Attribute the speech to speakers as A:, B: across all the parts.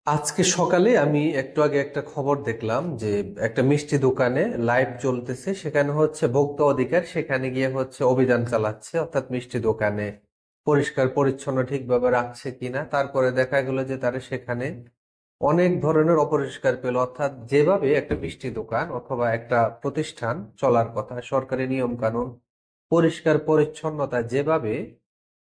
A: আজকে সকালে আমি একটু আগে একটা খবর দেখলাম যে একটা মিষ্টি দোকানে লাইভ চলতেছে, সেখানে হচ্ছে ভোক্তা অধিকার সেখানে গিয়ে হচ্ছে অভিযান চালাচ্ছে, অর্থাৎ মিষ্টি দোকানে পরিষ্কার পরিচ্ছন্ন ঠিকভাবে রাখছে কিনা। তারপরে দেখা গেল যে তারা সেখানে অনেক ধরনের অপরিষ্কার পেল, অর্থাৎ যেভাবে একটা মিষ্টি দোকান অথবা একটা প্রতিষ্ঠান চলার কথা, সরকারি নিয়ম কানুন, পরিষ্কার পরিচ্ছন্নতা যেভাবে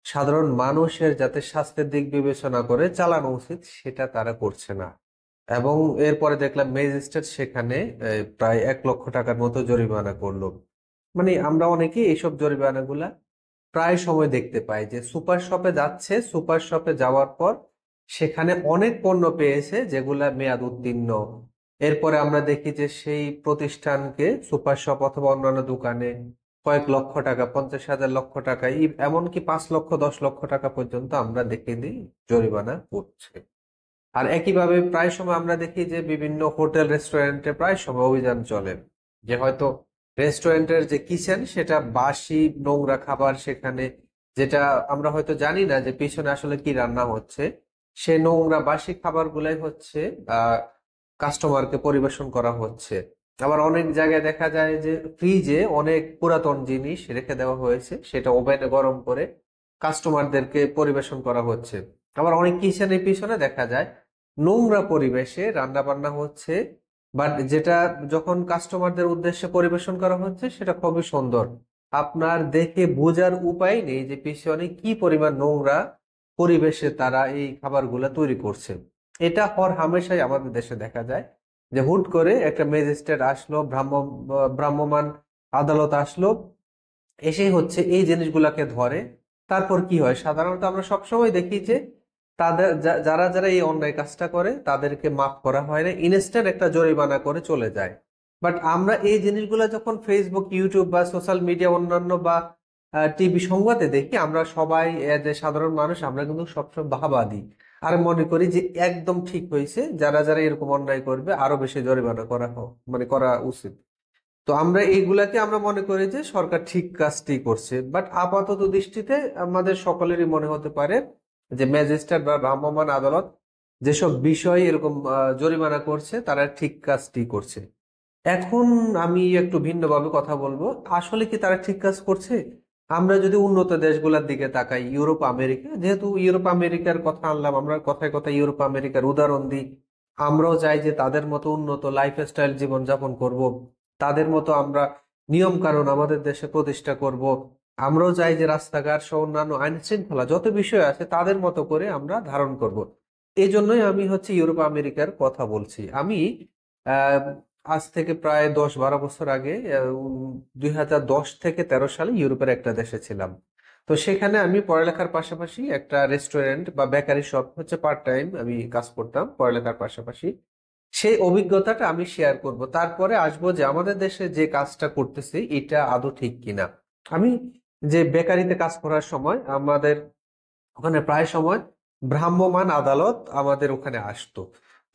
A: সাধারণ মানুষের যাতে স্বাস্থ্যের দিক বিবেচনা করে চালানো উচিত, সেটা তারা করছে না। এবং এরপরে দেখলাম ম্যাজিস্ট্রেট সেখানে প্রায় 1 লক্ষ টাকার মতো জরিমানা করলো। মানে আমরা অনেকেই এইসব জরিমানাগুলা প্রায় সময় দেখতে পাই যে সুপার শপে যাচ্ছে, সুপার শপে যাওয়ার পর সেখানে অনেক পণ্য পেয়েছে যেগুলা মেয়াদ উত্তীর্ণ। এরপরে আমরা দেখি যে সেই প্রতিষ্ঠানকে সুপার শপ অথবা অন্যান্য দোকানে কয়েক লক্ষ টাকা, 50,000 লক্ষ টাকা, এমনকি 5 লক্ষ 10 লক্ষ টাকা পর্যন্ত আমরা দেখে দিই জরিমানা করছে। আর একইভাবে প্রায় সময় আমরা দেখি যে বিভিন্ন হোটেল রেস্টুরেন্টে প্রায় সময় অভিযান চলে, যে হয়তো রেস্টুরেন্টের যে কিচেন সেটা বাসি নোংরা খাবার সেখানে, যেটা আমরা হয়তো জানি না যে পিছনে আসলে কি রান্না হচ্ছে, সে নোংরা বাসি খাবারগুলাই হচ্ছে আহ কাস্টমারকে পরিবেশন করা হচ্ছে। আবার অনেক জায়গায় দেখা যায় যে ফ্রিজে অনেক পুরাতন জিনিস রেখে দেওয়া হয়েছে, সেটা ওভেনে গরম করে কাস্টমারদেরকে পরিবেশন করা হচ্ছে। আবার অনেক কিচেনের পিছনে দেখা যায় নোংরা পরিবেশে রান্না বান্না হচ্ছে, বাট যেটা যখন কাস্টমারদের উদ্দেশ্যে পরিবেশন করা হচ্ছে সেটা খুবই সুন্দর। আপনার দেখে বোঝার উপায় নেই যে পিছনে কি পরিমাণ নোংরা পরিবেশে তারা এই খাবারগুলা তৈরি করছে। এটা হর হামেশাই আমাদের দেশে দেখা যায়, যে হুট করে একটা ম্যাজিস্ট্রেট আসলো, ভ্রাম্যমাণ আদালত আসলো, এসেই হচ্ছে এই জিনিসগুলাকে ধরে। তারপর কি হয়, সাধারণত আমরা সবসময় দেখি যে তাদের যারা যারা এই অন্যায় কাজটা করে তাদেরকে মাফ করা হয় না, ইনস্ট্যান্ট একটা জরিমানা করে চলে যায়। বাট আমরা এই জিনিসগুলো যখন ফেসবুক, ইউটিউব বা সোশ্যাল মিডিয়া অন্যান্য বা টিভি সংবাদে দেখি, আমরা সবাই যে সাধারণ মানুষ আমরা কিন্তু সবসময় বাহবা দিই, আর মনে করি যে একদম ঠিক হয়েছে, যারা যারা এরকম অন্যায় করবে আরো বেশি জরিমানা করা হোক, মানে করা উচিত। তো আমরা এইগুলাকে আমরা মনে করি যে সরকার ঠিক কাজটি করছে, বাট আপাতত দৃষ্টিতে আমাদের সকলেরই মনে হতে পারে যে ম্যাজিস্ট্রেট বা ভ্রাম্যমাণ আদালত যেসব বিষয় এরকম জরিমানা করছে তারা ঠিক কাজটি করছে। এখন আমি একটু ভিন্নভাবে কথা বলবো, আসলে কি তারা ঠিক কাজ করছে? আমরা যদি উন্নত দেশগুলোর দিকে তাকাই, ইউরোপ আমেরিকা, যেহেতু ইউরোপ আমেরিকার কথা আনলাম, আমরা কথায় কথায় ইউরোপ আমেরিকার উদাহরণ দিই। আমরাও চাই যে তাদের মতো উন্নত লাইফস্টাইল জীবন যাপন করব, তাদের মতো আমরা নিয়ম কানুন আমাদের দেশে প্রতিষ্ঠা করব। আমরাও চাই যে রাস্তাঘাট সহ অন্যান্য আইন শৃঙ্খলা যত বিষয় আছে তাদের মতো করে আমরা ধারণ করব। এই জন্যই আমি হচ্ছে ইউরোপ আমেরিকার কথা বলছি। আমি আহ আজ থেকে প্রায় 10-12 বছর আগে 2010 থেকে 13 সালে ইউরোপের একটা দেশে ছিলাম। তো সেখানে আমি পড়ালেখার পাশাপাশি একটা রেস্টুরেন্ট বা বেকারি শপ হচ্ছে পার্ট টাইম আমি কাজ করতাম পড়ালেখার পাশাপাশি। সেই অভিজ্ঞতাটা আমি শেয়ার করব, তারপরে আসবো যে আমাদের দেশে যে কাজটা করতেছি এটা আদৌ ঠিক কিনা। আমি যে বেকারিতে কাজ করার সময় আমাদের ওখানে প্রায় সময় ভ্রাম্যমাণ আদালত আমাদের ওখানে আসতো।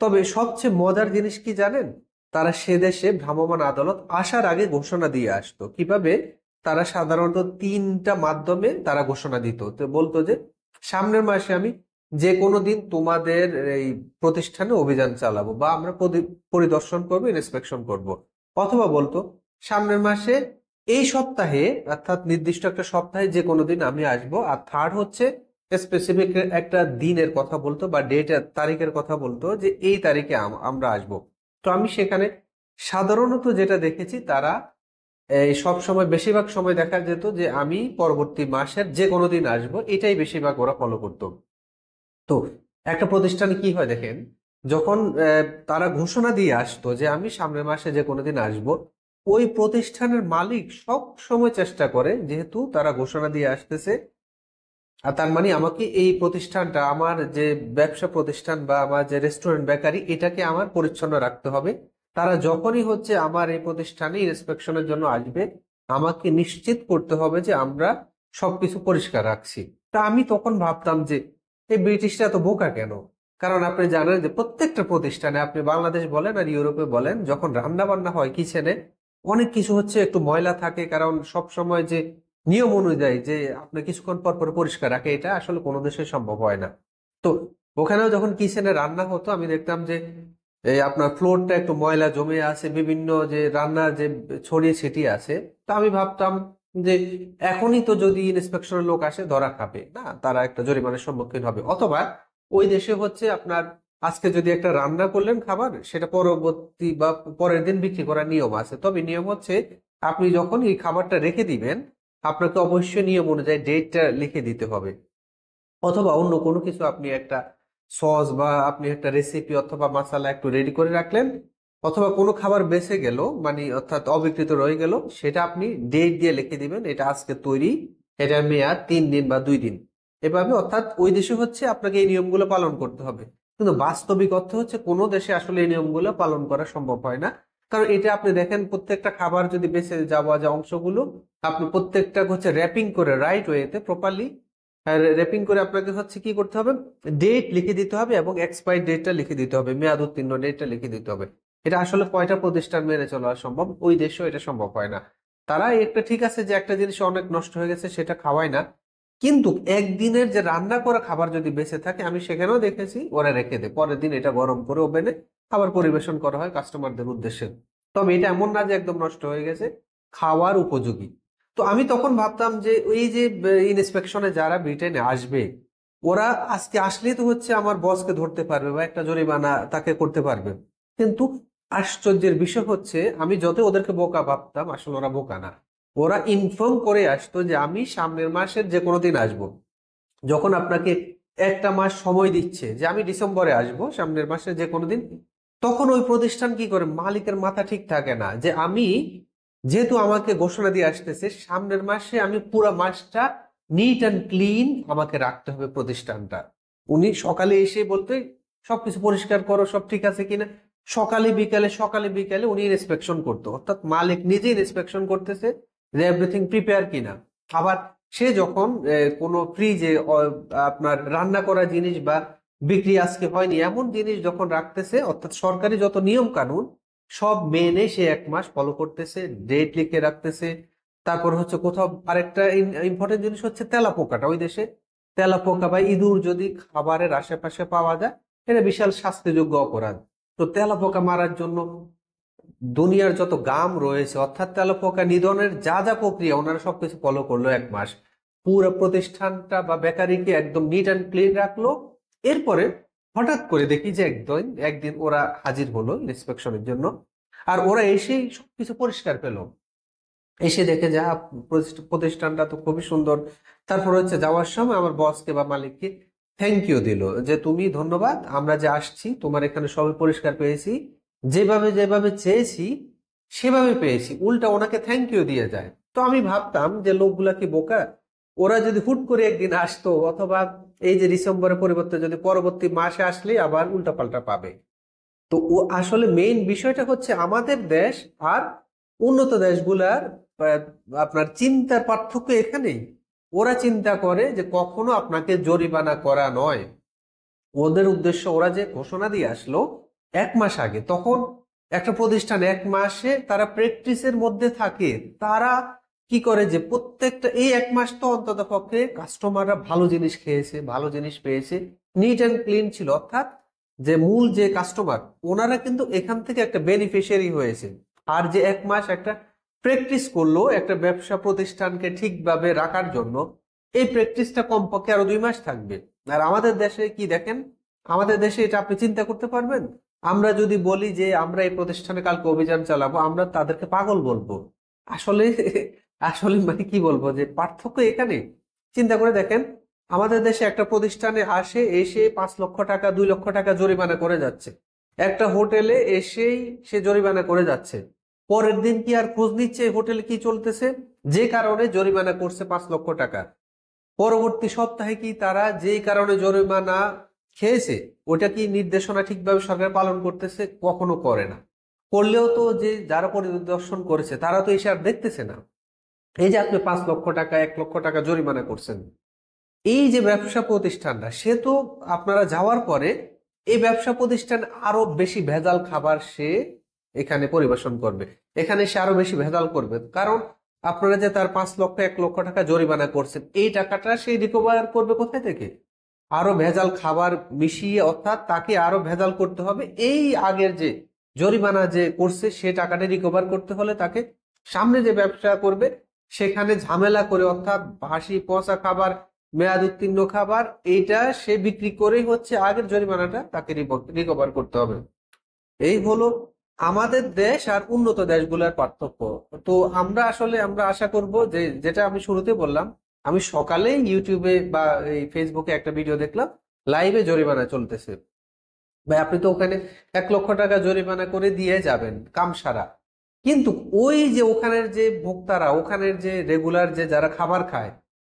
A: তবে সবচেয়ে মজার জিনিস কি জানেন, তারা সে দেশে ভ্রাম্যমাণ আদালত আসার আগে ঘোষণা দিয়ে আসতো। কিভাবে? তারা সাধারণত তিনটা মাধ্যমে তারা ঘোষণা দিত, তো বলতো যে সামনের মাসে আমি যে কোনো দিন তোমাদের এই প্রতিষ্ঠানে অভিযান চালাবো, বা আমরা পরিদর্শন করবো, ইন্সপেকশন করব। অথবা বলতো সামনের মাসে এই সপ্তাহে, অর্থাৎ নির্দিষ্ট একটা সপ্তাহে যে কোনো দিন আমি আসবো। আর থার্ড হচ্ছে স্পেসিফিক একটা দিনের কথা বলতো বা ডেটের তারিখের কথা বলতো যে এই তারিখে আমরা আসব। তো আমি সেখানে সাধারণত যেটা দেখেছি, তারা এই সব সময় বেশিরভাগ সময় দেখা যেত যে আমি পরবর্তী মাসের যে কোনো দিন আসবো, এটাই বেশিরভাগ ওরা ফলো করতো। তো একটা প্রতিষ্ঠানে কি হয় দেখেন, যখন তারা ঘোষণা দিয়ে আসতো যে আমি সামনের মাসে যে কোনোদিন আসব, ওই প্রতিষ্ঠানের মালিক সব সময় চেষ্টা করে, যেহেতু তারা ঘোষণা দিয়ে আসতেছে, আর তার মানে আমাকে এই প্রতিষ্ঠানটা, আমার যে ব্যবসা প্রতিষ্ঠান বা আমার যে রেস্টুরেন্ট বেকারি, এটাকে আমার পরিচ্ছন্ন রাখতে হবে। তারা যখনই হচ্ছে আমার এই প্রতিষ্ঠানে ইন্সপেকশনের জন্য আসবে, আমাকে নিশ্চিত করতে হবে যে আমরা সবকিছু পরিষ্কার রাখছি। তা আমি তখন ভাবতাম যে এই ব্রিটিশরা তো বোকা কেন? কারণ আপনি জানেন যে প্রত্যেকটা প্রতিষ্ঠানে, আপনি বাংলাদেশ বলেন আর ইউরোপে বলেন, যখন রান্না বান্না হয় কিচেনে অনেক কিছু হচ্ছে একটু ময়লা থাকে, কারণ সব সময় যে নিয়ম অনুযায়ী যে আপনি কিছুক্ষণ পর পর পরিষ্কার রাখে, এটা আসলে কোনো দেশে সম্ভব হয় না। তো ওখানেও যখন কিচেনে রান্না হতো আমি দেখতাম যে এই আপনার ফ্লোরটা একটু ময়লা জমে আছে, বিভিন্ন যে রান্নার যে ছড়িয়ে ছিটিয়ে আছে। তো আমি ভাবতাম যে এখনই তো যদি ইন্সপেকশনের লোক আসে ধরা খাবে না, তারা একটা জরিমানার সম্মুখীন হবে। অথবা ওই দেশে হচ্ছে আপনার আজকে যদি একটা রান্না করলেন খাবার, সেটা পরবর্তী বা পরের দিন বিক্রি করার নিয়ম আছে। তবে নিয়ম হচ্ছে আপনি যখন এই খাবারটা রেখে দিবেন, আপনাকে অবশ্যই নিয়ম অনুযায়ী ডেটটা লিখে দিতে হবে। অথবা অন্য কোনো কিছু আপনি একটা সস বা আপনি একটা রেসিপি অথবা মশলা একটু রেডি করে রাখলেন, অথবা কোনো খাবার বেঁচে গেল মানে অর্থাৎ অবিকৃত রয়ে গেল, সেটা আপনি ডেট দিয়ে লিখে দিবেন এটা আজকে তৈরি, এটার মেয়াদ 3 দিন বা 2 দিন। এভাবে অর্থাৎ ওই দেশে হচ্ছে আপনাকে এই নিয়মগুলো পালন করতে হবে। কিন্তু বাস্তবিক অর্থ হচ্ছে কোনো দেশে আসলে এই নিয়মগুলো পালন করা সম্ভব হয় না। কারণ এটা আপনি দেখেন, প্রত্যেকটা খাবার যদি বেঁচে যাওয়া যে অংশগুলো আপনি প্রত্যেকটা হচ্ছে র্যাপিং করে রাইট ওয়েতে প্রপারলি র্যাপিং করে আপনাকে হচ্ছে কি করতে হবে, ডেট লিখে দিতে হবে এবং এক্সপায়ার ডেটটা লিখে দিতে হবে, মেয়াদ উত্তীর্ণ ডেটটা লিখে দিতে হবে। এটা আসলে কয়টা প্রতিষ্ঠান মেনে চলা সম্ভব, ওই দেশেও এটা সম্ভব হয় না। তারা একটা ঠিক আছে যে একটা জিনিস অনেক নষ্ট হয়ে গেছে সেটা খাওয়ায় না, কিন্তু একদিনের যে রান্না করা খাবার যদি বেঁচে থাকে, আমি সেখানেও দেখেছি ওরা রেখে দেয়, পরের দিন এটা গরম করে ওভেনে খাবার পরিবেশন করা হয় কাস্টমারদের উদ্দেশ্যে। তবে এটা এমন না যে একদম নষ্ট হয়ে গেছে, খাওয়ার উপযোগী। তো আমি তখন ভাবতাম যে ওই যে ইন্সপেকশনে যারা ব্রিটেনে আসবে, ওরা আজকে আসলেই তো হচ্ছে আমার বসকে ধরতে পারবে বা একটা জরিমানা তাকে করতে পারবে। কিন্তু আশ্চর্যের বিষয় হচ্ছে, আমি যত ওদেরকে বোকা ভাবতাম, আসলে ওরা বোকা না। ওরা ইনফর্ম করে আসতো যে আমি সামনের মাসের যে কোনো দিন আসবো। যখন আপনাকে একটা মাস সময় দিচ্ছে যে আমি ডিসেম্বরে আসব সামনের মাসে যে কোনো দিন, তখন ওই প্রতিষ্ঠান কি করে, মালিকের মাথা ঠিক থাকে না যে আমি যেহেতু আমাকে ঘোষণা দিয়ে আসতেছে সামনের মাসে আমি পুরো মাসটা নিট অ্যান্ড ক্লিন আমাকে রাখতে হবে প্রতিষ্ঠানটা। উনি সকালে এসে বলতে সবকিছু পরিষ্কার করো, সব ঠিক আছে কিনা। সকালে বিকালে সকালে বিকালে উনি ইন্সপেকশন করতো, অর্থাৎ মালিক নিজে ইন্সপেকশন করতেছে যে এভরিথিং প্রিপেয়ার কিনা। আবার সে যখন কোনো ফ্রিজে আপনার রান্না করা জিনিস বা বিক্রি আজকে হয়নি এমন জিনিস যখন রাখতেছে, অর্থাৎ সরকারি যত নিয়ম কানুন সব মেনে সে 1 মাস ফলো করতেছে, ডেট লিখে রাখতেছে। তারপর হচ্ছে কোথাও আরেকটা ইম্পর্টেন্ট জিনিস হচ্ছে তেলাপোকাটা, ওই দেশে তেলাপোকা বা ইঁদুর যদি খাবারের আশেপাশে পাওয়া যায়, এটা বিশাল শাস্তিযোগ্য অপরাধ। তো তেলাপোকা মারার জন্য দুনিয়ার যত গাম রয়েছে, অর্থাৎ তেলাপোকা নিধনের যা যা প্রক্রিয়া ওনারা সবকিছু ফলো করলো 1 মাস। পুরো প্রতিষ্ঠানটা বা বেকারিকে একদম নিট অ্যান্ড ক্লিন রাখলো। এরপরে হঠাৎ করে দেখি যে একদিন একদিন ওরা হাজির হলো ইন্সপেকশনের জন্য, আর ওরা এসেই সবকিছু পরিষ্কার পেলো। এসে দেখে যা প্রতিষ্ঠানটা তো খুবই সুন্দর। তারপর হচ্ছে যাওয়ার সময় আমার বসকে বা মালিককে থ্যাংক ইউ দিল, যে তুমি ধন্যবাদ, আমরা যে আসছি তোমার এখানে সবই পরিষ্কার পেয়েছি, যেভাবে যেভাবে চেয়েছি সেভাবে পেয়েছি। উল্টা ওনাকে থ্যাংক ইউ দিয়ে যায়। তো আমি ভাবতাম যে লোকগুলা কি বোকা, ওরা যদি হুট করে একদিন আসতো, অথবা এই যে ডিসেম্বরের পরিবর্তে যদি পরবর্তী মাসে আসলে আবার উল্টাপাল্টা পাবে। তো ও আসলে মেইন বিষয়টা হচ্ছে আমাদের দেশ আর উন্নত দেশগুলার আহ, আপনার চিন্তার পার্থক্য এখানেই। ওরা চিন্তা করে যে কখনো আপনাকে জরিমানা করা নয়, ওদের উদ্দেশ্য ওরা যে ঘোষণা দিয়ে আসলো 1 মাস আগে, তখন একটা প্রতিষ্ঠান 1 মাসে তারা প্র্যাকটিসের মধ্যে থাকে। তারা কি করে যে প্রত্যেকটা এই 1 মাস তো অন্তত পক্ষে কাস্টমাররা ভালো জিনিস খেয়েছে, ভালো জিনিস পেয়েছে, নিট অ্যান্ড ক্লিন ছিল, অর্থাৎ যে মূল যে কাস্টমার ওনারা কিন্তু এখান থেকে একটা বেনিফিশিয়ারি হয়েছে। আর যে 1 মাস একটা প্র্যাকটিস করলো একটা ব্যবসা প্রতিষ্ঠানকে ঠিকভাবে রাখার জন্য, এই প্র্যাকটিসটা কমপক্ষে আরো 2 মাস থাকবে। আর আমাদের দেশে কি দেখেন, আমাদের দেশে এটা আপনি চিন্তা করতে পারবেন, আমরা যদি বলি যে আমরা এই প্রতিষ্ঠানে কালকে অভিযান চালাবো, আমরা তাদেরকে পাগল বলবো। আসলে আসলে মানে কি বলবো, যে পার্থক্য এখানে। চিন্তা করে দেখেন, আমাদের দেশে একটা প্রতিষ্ঠানে আসে এসে 5 লক্ষ টাকা 2 লক্ষ টাকা জরিমানা করে যাচ্ছে, একটা হোটেলে এসেই সে জরিমানা করে যাচ্ছে। পরের দিন কি আর খোঁজ নিচ্ছে হোটেলে কি চলতেছে, যে কারণে জরিমানা করছে 5 লক্ষ টাকা। পরবর্তী সপ্তাহে কি তারা যেই কারণে জরিমানা খেয়েছে ওটা কি নির্দেশনা ঠিকভাবে সরকার পালন করতেছে? কখনো করে না। করলেও তো যে যারা পরিদর্শন করেছে তারা তো এসে আর দেখতেছে না। এই যে আপনি 5 লক্ষ টাকা 1 লক্ষ টাকা জরিমানা করছেন, এই যে ব্যবসা প্রতিষ্ঠানটা সে তো আপনারা যাওয়ার পরে এই ব্যবসা প্রতিষ্ঠান আরো বেশি ভেজাল খাবার সে এখানে পরিবেশন করবে, এখানে সে আরো বেশি ভেজাল করবে। কারণ আপনারা যে তার 5 লক্ষ 1 লক্ষ টাকা জরিমানা করছেন, এই টাকাটা সে রিকভার করবে কোথায় থেকে? আরো ভেজাল খাবার মিশিয়ে, অর্থাৎ তাকে আরো ভেজাল করতে হবে। এই আগের যে জরিমানা যে করছে সে টাকাটা রিকভার করতে হলে তাকে সামনে যে ব্যবসা করবে সেখানে ঝামেলা করে, অর্থাৎ বাসি পচা খাবার, মেয়াদ উত্তীর্ণ খাবার, এইটা সে বিক্রি করেই হচ্ছে আগের জরিমানাটা তাকে রিকভার করতে হবে। এই হলো আমাদের দেশ আর উন্নত দেশগুলোর পার্থক্য। তো আমরা আশা করব যে, যেটা আমি শুরুতে বললাম, আমি সকালে ইউটিউবে বা এই ফেসবুকে একটা ভিডিও দেখলাম, লাইভে জরিমানা চলতেছে। ভাই আপনি তো ওখানে 1 লক্ষ টাকা জরিমানা করে দিয়ে যাবেন কাম সারা, কিন্তু ওই যে ওখানের যে ভোক্তারা, ওখানের যে রেগুলার যে যারা খাবার খায়,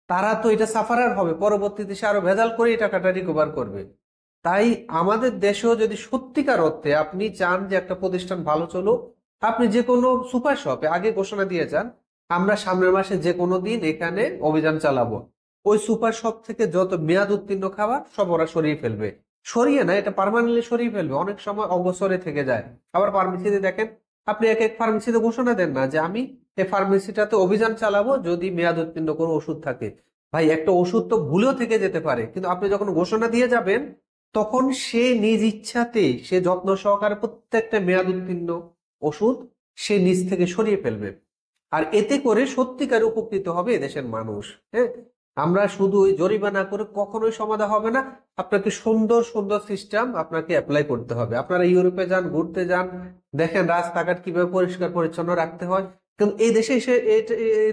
A: তারা তো এটা সাফারার হবে, পরবর্তীতে সে আরো ভেজাল করে এই টাকাটা রিকভার করবে। তাই আমাদের দেশেও যদি সত্যিকার অর্থে আপনি চান যে একটা প্রতিষ্ঠান ভালো চলুক, আপনি যে কোনো সুপার শপে আগে ঘোষণা দিয়ে যান, আমরা সামনের মাসে যে কোনো দিন এখানে অভিযান চালাবো, ওই সুপার শপ থেকে যত মেয়াদ উত্তীর্ণ খাবার সব ওরা সরিয়ে ফেলবে। সরিয়ে না, এটা পার্মানেন্টলি সরিয়ে ফেলবে, অনেক সময় অগোচরে থেকে যায়। আবার ফার্মেসিতে দেখেন, আপনি এক এক ফার্মেসিতে ঘোষণা দেন না যে আমি এই ফার্মেসিটাতে অভিযান চালাবো যদি মেয়াদ উত্তীর্ণ কোনো ওষুধ থাকে। ভাই একটা ওষুধ তো ভুলেও থেকে যেতে পারে, কিন্তু আপনি যখন ঘোষণা দিয়ে যাবেন তখন সে নিজ ইচ্ছাতে সে যত্ন সহকারে প্রত্যেকটা মেয়াদ উত্তীর্ণ ওষুধ সে নিজ থেকে সরিয়ে ফেলবে। আর এতে করে সত্যিকার উপকৃত হবে এদেশের মানুষ। হ্যাঁ, আমরা শুধু ওই জরিমানা করে কখনোই সমাধান হবে না। আপনাকে সুন্দর সুন্দর সিস্টেম আপনাকে অ্যাপ্লাই করতে হবে। আপনারা ইউরোপে যান, ঘুরতে যান, দেখেন রাস্তাঘাট কিভাবে পরিষ্কার পরিচ্ছন্ন রাখতে হয়, কিন্তু এই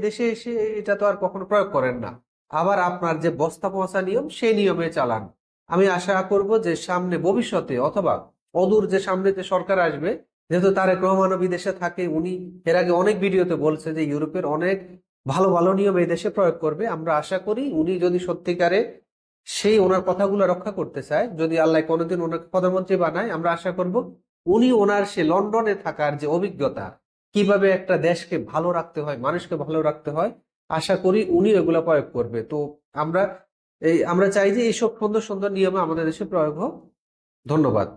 A: দেশে এসে এটা তো আর কখনো প্রয়োগ করেন না। আবার আপনার যে বস্তা পচা নিয়ম, সেই নিয়মে চালান। আমি আশা করব যে সামনে ভবিষ্যতে অথবা অদূর যে সামনে যে সরকার আসবে, যেহেতু তারেক রহমানও বিদেশে থাকে, উনি এর আগে অনেক ভিডিওতে বলছে যে ইউরোপের অনেক ভালো ভালো নিয়ম এই দেশে প্রয়োগ করবে। আমরা আশা করি উনি যদি সত্যিকারে সেই ওনার কথাগুলো রক্ষা করতে চায়, যদি আল্লাহ কোনোদিন ওনাকে প্রধানমন্ত্রী বানায়, আমরা আশা করব উনি ওনার সে লন্ডনে থাকার যে অভিজ্ঞতা, কিভাবে একটা দেশকে ভালো রাখতে হয়, মানুষকে ভালো রাখতে হয়, আশা করি উনি এগুলো প্রয়োগ করবে। তো আমরা আমরা চাই যে এইসব সুন্দর সুন্দর নিয়ম আমাদের দেশে প্রয়োগ হোক। ধন্যবাদ।